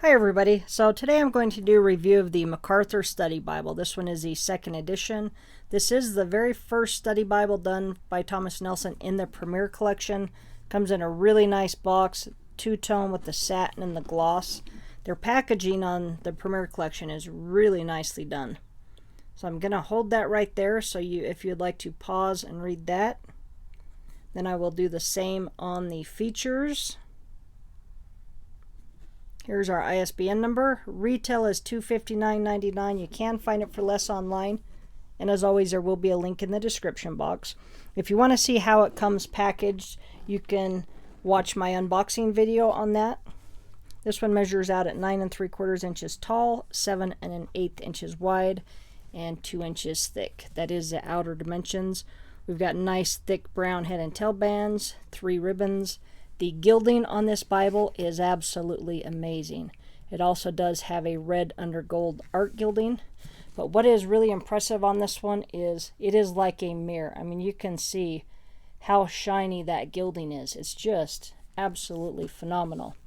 Hi everybody, so today I'm going to do a review of the MacArthur Study Bible. This one is the second edition. This is the very first study Bible done by Thomas Nelson in the Premier collection. Comes in a really nice box, two-tone with the satin and the gloss. Their packaging on the Premier collection is really nicely done. So I'm going to hold that right there, so if you'd like to pause and read that. Then I will do the same on the features. Here's our ISBN number. Retail is $259.99. You can find it for less online. And as always, there will be a link in the description box. If you want to see how it comes packaged, you can watch my unboxing video on that. This one measures out at 9 3/4 inches tall, 7 1/8 inches wide, and 2 inches thick. That is the outer dimensions. We've got nice thick brown head and tail bands, 3 ribbons. The gilding on this Bible is absolutely amazing. It also does have a red under gold art gilding. But what is really impressive on this one is it is like a mirror. I mean, you can see how shiny that gilding is. It's just absolutely phenomenal.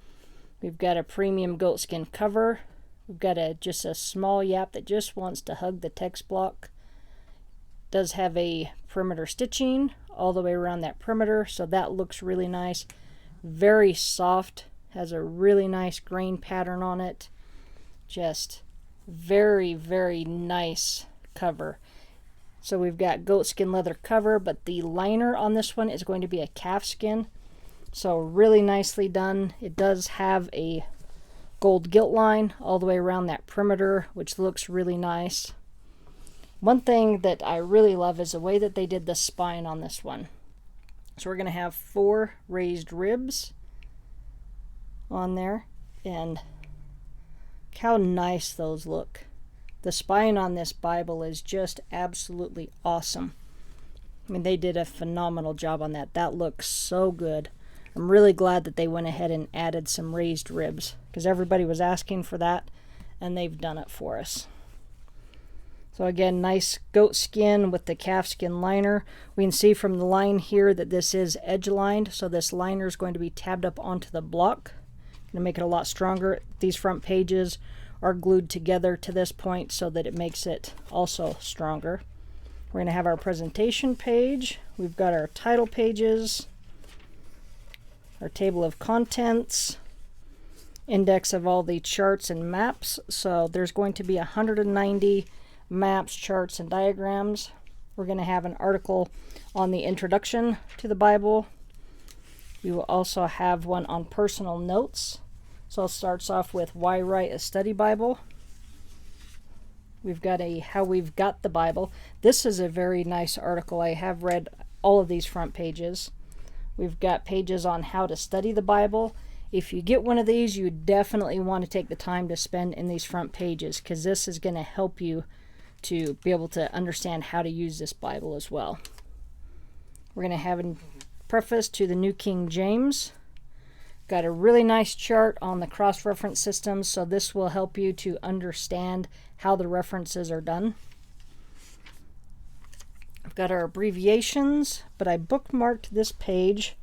We've got a premium goatskin cover. We've got just a small yap that just wants to hug the text block. It does have a perimeter stitching all the way around that perimeter, so that looks really nice. Very soft, has a really nice grain pattern on it. Just very, very nice cover. So we've got goatskin leather cover, but the liner on this one is going to be a calfskin. So really nicely done. It does have a gold gilt line all the way around that perimeter, which looks really nice. One thing that I really love is the way that they did the spine on this one. So we're going to have 4 raised ribs on there, and look how nice those look. The spine on this Bible is just absolutely awesome. I mean, they did a phenomenal job on that. That looks so good. I'm really glad that they went ahead and added some raised ribs, because everybody was asking for that, and they've done it for us. So again, nice goat skin with the calfskin liner. We can see from the line here that this is edge lined, so this liner is going to be tabbed up onto the block. Going to make it a lot stronger. These front pages are glued together to this point so that it makes it also stronger. We're going to have our presentation page. We've got our title pages, our table of contents, index of all the charts and maps. So there's going to be 190 maps, charts, and diagrams. We're going to have an article on the introduction to the Bible. We will also have one on personal notes. So it starts off with why write a study Bible. We've got a how we've got the Bible. This is a very nice article. I have read all of these front pages. We've got pages on how to study the Bible. If you get one of these, you definitely want to take the time to spend in these front pages, because this is going to help you to be able to understand how to use this Bible as well. We're going to have a preface to the New King James. Got a really nice chart on the cross-reference system, so this will help you to understand how the references are done. I've got our abbreviations, but I bookmarked this page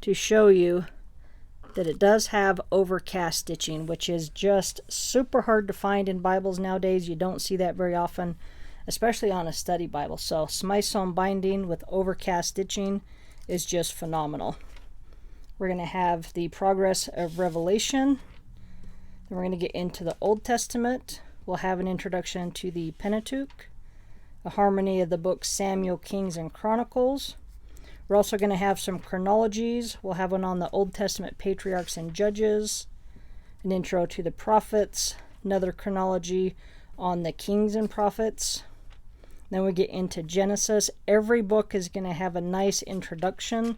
to show you that it does have overcast stitching, which is just super hard to find in Bibles nowadays. You don't see that very often, especially on a study Bible. So Smyth sewn binding with overcast stitching is just phenomenal. We're going to have the progress of Revelation. Then we're going to get into the Old Testament. We'll have an introduction to the Pentateuch, a harmony of the books Samuel, Kings, and Chronicles. We're also going to have some chronologies. We'll have one on the Old Testament patriarchs and judges, an intro to the prophets, another chronology on the kings and prophets. Then we get into Genesis. Every book is going to have a nice introduction.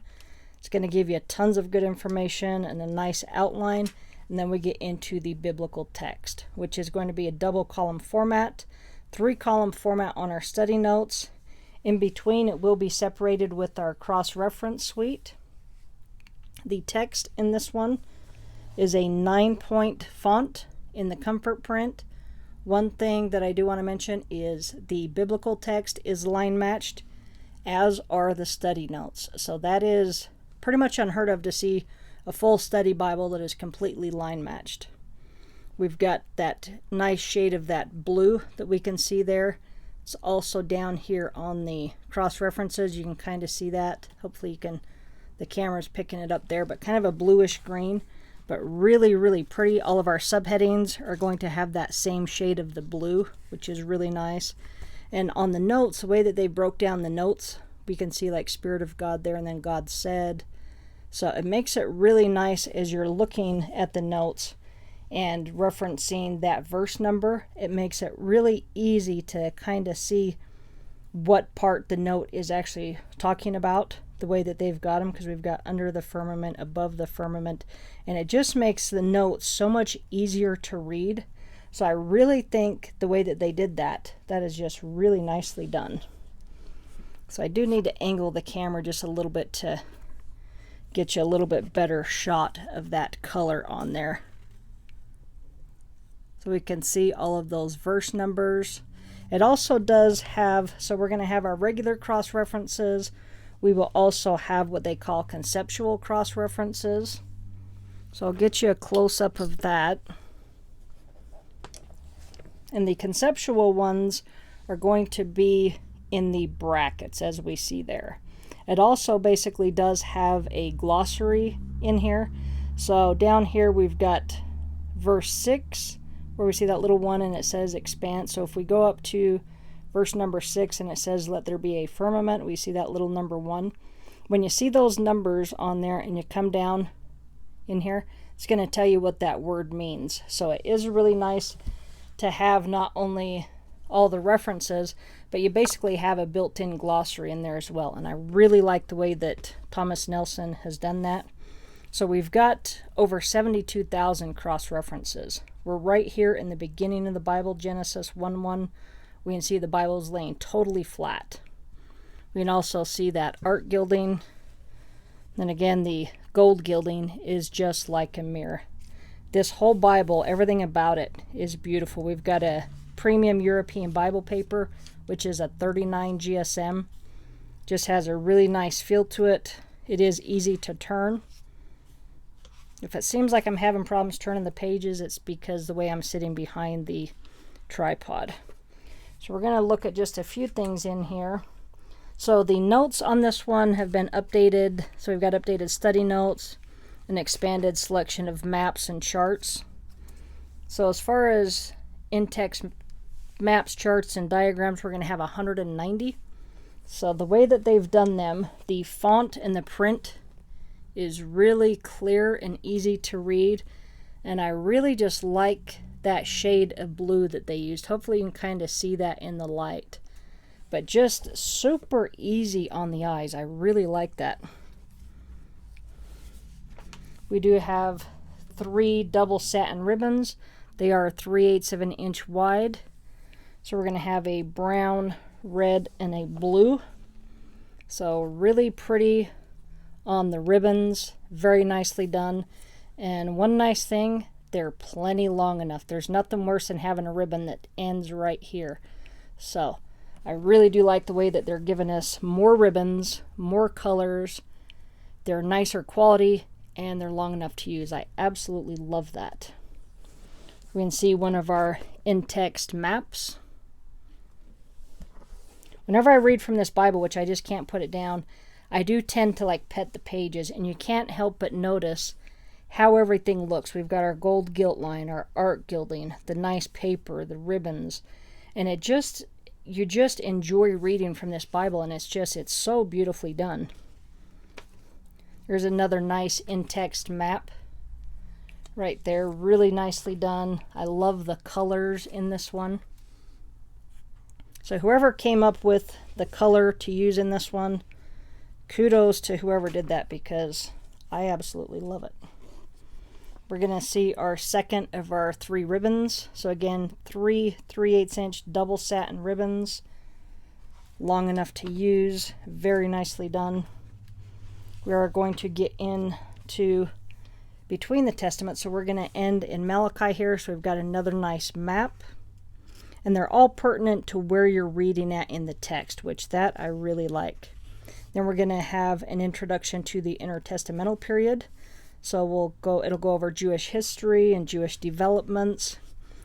It's going to give you tons of good information and a nice outline. And then we get into the biblical text, which is going to be a double column format, 3-column format on our study notes. In between, it will be separated with our cross-reference suite. The text in this one is a 9-point font in the Comfort Print. One thing that I do want to mention is the biblical text is line matched, as are the study notes. So that is pretty much unheard of to see a full study Bible that is completely line matched. We've got that nice shade of that blue that we can see there. It's also down here on the cross references. You can kind of see that. Hopefully you can, the camera's picking it up there, but kind of a bluish green, but really, really pretty. All of our subheadings are going to have that same shade of the blue, which is really nice. And on the notes, the way that they broke down the notes, we can see like Spirit of God there, and then God said. So it makes it really nice as you're looking at the notes and referencing that verse number. It makes it really easy to kind of see what part the note is actually talking about, the way that they've got them, because we've got under the firmament, above the firmament, and it just makes the notes so much easier to read. So I really think the way that they did that is just really nicely done. So I do need to angle the camera just a little bit to get you a little bit better shot of that color on there. So we can see all of those verse numbers. It also does have, so we're going to have our regular cross references. We will also have what they call conceptual cross references. So I'll get you a close-up of that. And the conceptual ones are going to be in the brackets, as we see there. It also basically does have a glossary in here. So down here we've got verse 6, where we see that little one and it says expanse. So if we go up to verse number 6 and it says let there be a firmament, we see that little number 1. When you see those numbers on there and you come down in here, it's going to tell you what that word means. So it is really nice to have not only all the references, but you basically have a built-in glossary in there as well. And I really like the way that Thomas Nelson has done that. So we've got over 72,000 cross-references. We're right here in the beginning of the Bible, Genesis 1:1. We can see the Bible is laying totally flat. We can also see that art gilding. Then again, the gold gilding is just like a mirror. This whole Bible, everything about it is beautiful. We've got a premium European Bible paper, which is a 39 GSM. Just has a really nice feel to it. It is easy to turn. If it seems like I'm having problems turning the pages, it's because the way I'm sitting behind the tripod. So we're going to look at just a few things in here. So the notes on this one have been updated. So we've got updated study notes, an expanded selection of maps and charts. So as far as in-text maps, charts, and diagrams, we're going to have 190. So the way that they've done them, the font and the print is really clear and easy to read. And I really just like that shade of blue that they used. Hopefully you can kind of see that in the light. But just super easy on the eyes. I really like that. We do have 3 double satin ribbons. They are 3/8 of an inch wide. So we're going to have a brown, red, and a blue. So really pretty on the ribbons. Very nicely done. And one nice thing, they're plenty long enough. There's nothing worse than having a ribbon that ends right here. So I really do like the way that they're giving us more ribbons, more colors. They're nicer quality, and they're long enough to use. I absolutely love that. We can see one of our in-text maps. Whenever I read from this Bible, which I just can't put it down, I do tend to like pet the pages, and you can't help but notice how everything looks. We've got our gold gilt line, our art gilding, the nice paper, the ribbons, and it just, you just enjoy reading from this Bible, and it's so beautifully done. There's another nice in-text map right there, really nicely done. I love the colors in this one. So whoever came up with the color to use in this one, kudos to whoever did that, because I absolutely love it. We're going to see our second of our 3 ribbons. So again, 3 3/8 inch double satin ribbons. Long enough to use. Very nicely done. We are going to get into between the Testaments. So we're going to end in Malachi here. So we've got another nice map. And they're all pertinent to where you're reading at in the text, which that I really like. Then we're going to have an introduction to the intertestamental period. So it'll go over Jewish history and Jewish developments.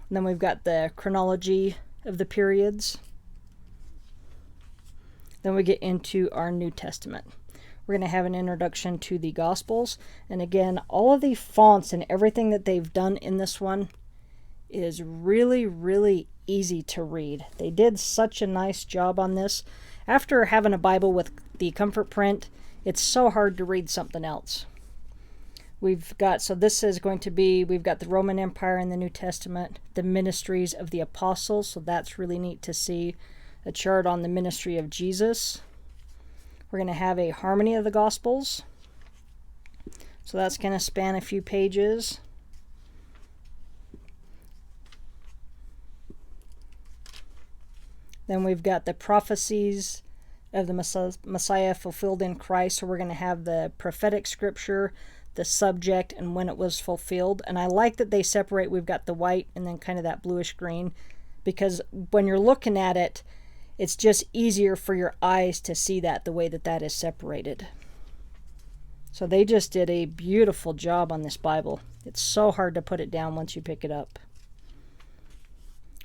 And then we've got the chronology of the periods. Then we get into our New Testament. We're going to have an introduction to the Gospels. And again, all of the fonts and everything that they've done in this one is really, really easy to read. They did such a nice job on this. After having a Bible with the Comfort Print, it's so hard to read something else. We've got the Roman Empire in the New Testament, the ministries of the apostles, so that's really neat to see. A chart on the ministry of Jesus. We're going to have a harmony of the Gospels. So that's going to span a few pages. Then we've got the prophecies of the Messiah fulfilled in Christ. So we're going to have the prophetic scripture, the subject, and when it was fulfilled. And I like that they separate. We've got the white and then kind of that bluish green, because when you're looking at it, it's just easier for your eyes to see that the way that that is separated. So they just did a beautiful job on this Bible. It's so hard to put it down once you pick it up.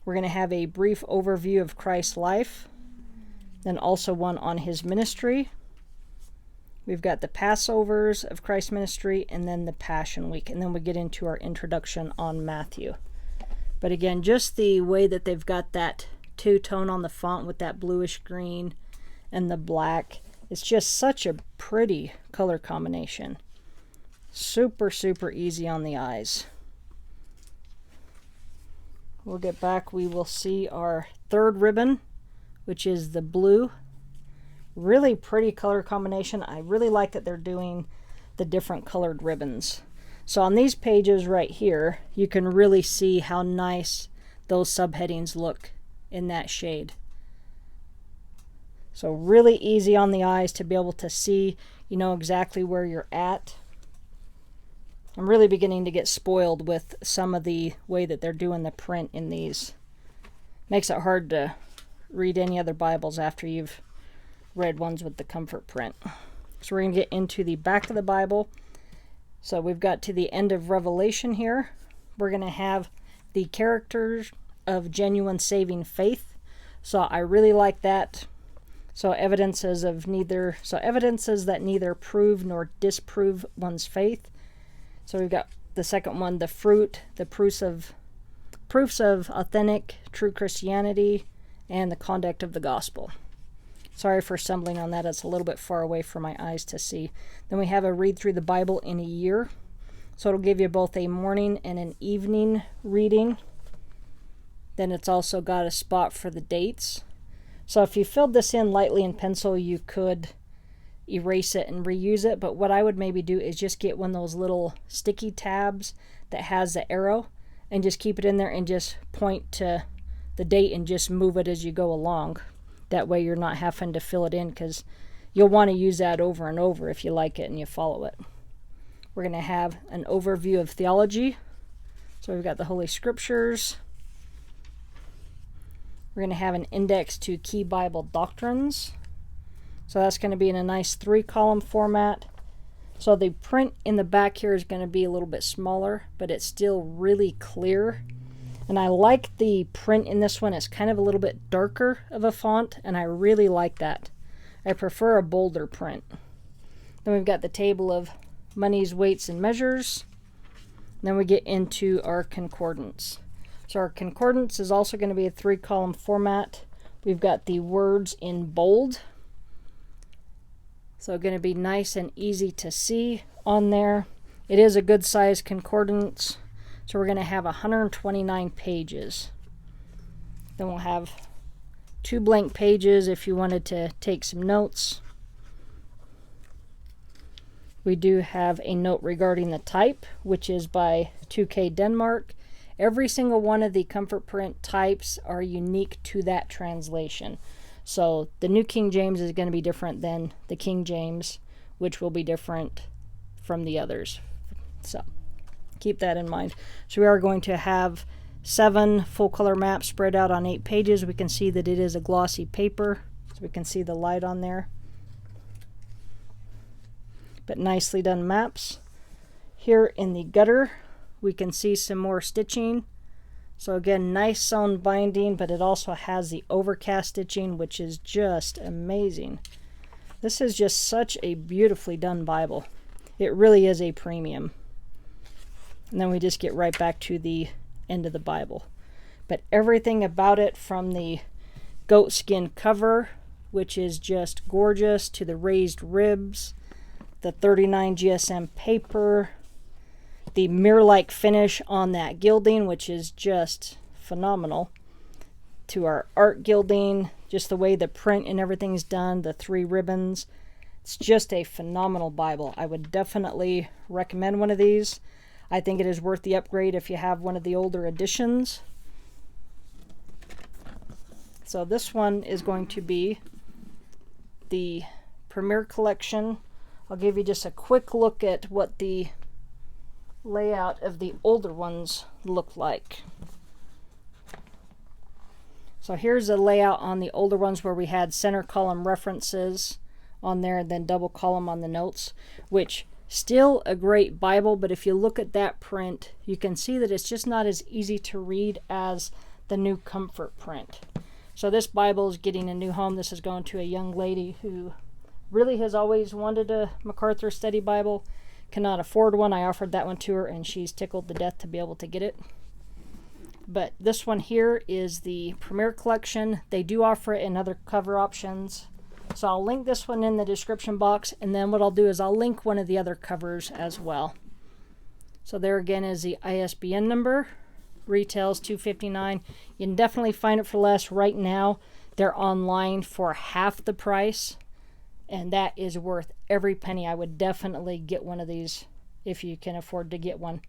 We're going to have a brief overview of Christ's life, then also one on his ministry. We've got the Passovers of Christ's ministry, and then the Passion Week, and then we get into our introduction on Matthew. But again, just the way that they've got that two-tone on the font with that bluish green and the black. It's just such a pretty color combination. Super, super easy on the eyes. We'll get back. We will see our third ribbon, which is the blue. Really pretty color combination. I really like that they're doing the different colored ribbons. So on these pages right here, you can really see how nice those subheadings look in that shade. So really easy on the eyes to be able to see, you know, exactly where you're at. I'm really beginning to get spoiled with some of the way that they're doing the print in these. Makes it hard to read any other Bibles after you've read ones with the Comfort Print. So we're going to get into the back of the Bible. So we've got to the end of Revelation here. We're going to have the characters of genuine saving faith. So I really like that. So evidences that neither prove nor disprove one's faith. So we've got the second one, the proofs of authentic true Christianity, and the conduct of the gospel. Sorry for stumbling on that. It's a little bit far away for my eyes to see. Then we have a read through the Bible in a year. So it'll give you both a morning and an evening reading. Then it's also got a spot for the dates. So if you filled this in lightly in pencil, you could erase it and reuse it. But what I would maybe do is just get one of those little sticky tabs that has the arrow and just keep it in there and just point to the date and just move it as you go along. That way you're not having to fill it in, because you'll want to use that over and over if you like it and you follow it. We're going to have an overview of theology. So we've got the Holy Scriptures. We're going to have an index to key Bible doctrines. So that's going to be in a nice 3-column format. So the print in the back here is going to be a little bit smaller, but it's still really clear. And I like the print in this one. It's kind of a little bit darker of a font, and I really like that. I prefer a bolder print. Then we've got the table of monies, weights, and measures. And then we get into our concordance. So our concordance is also going to be a 3-column format. We've got the words in bold. So going to be nice and easy to see on there. It is a good size concordance. So we're going to have 129 pages. Then we'll have 2 blank pages if you wanted to take some notes. We do have a note regarding the type, which is by 2K Denmark. Every single one of the Comfort Print types are unique to that translation. So the New King James is going to be different than the King James, which will be different from the others. So keep that in mind. So we are going to have 7 full color maps spread out on 8 pages. We can see that it is a glossy paper, so we can see the light on there. But nicely done maps. Here in the gutter, we can see some more stitching. So again, nice sewn binding, but it also has the overcast stitching, which is just amazing. This is just such a beautifully done Bible. It really is a premium. And then we just get right back to the end of the Bible. But everything about it, from the goatskin cover, which is just gorgeous, to the raised ribs, the 39 GSM paper, the mirror-like finish on that gilding, which is just phenomenal, to our art gilding, just the way the print and everything's done, the 3 ribbons. It's just a phenomenal Bible. I would definitely recommend one of these. I think it is worth the upgrade if you have one of the older editions. So this one is going to be the Premier Collection. I'll give you just a quick look at what the layout of the older ones look like. So here's a layout on the older ones where we had center column references on there and then double column on the notes, which still a great Bible, but if you look at that print, you can see that it's just not as easy to read as the new Comfort Print. So this Bible is getting a new home. This is going to a young lady who really has always wanted a MacArthur Study Bible, cannot afford one. I offered that one to her and she's tickled to death to be able to get it. But this one here is the Premier Collection. They do offer it in other cover options. So I'll link this one in the description box, and then what I'll do is I'll link one of the other covers as well. So there again is the ISBN number. Retails $2.59. You can definitely find it for less. Right now they're online for half the price, and that is worth every penny. I would definitely get one of these if you can afford to get one.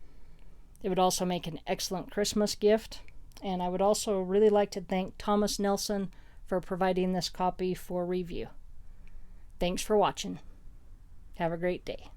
It would also make an excellent Christmas gift. And I would also really like to thank Thomas Nelson for providing this copy for review. Thanks for watching. Have a great day.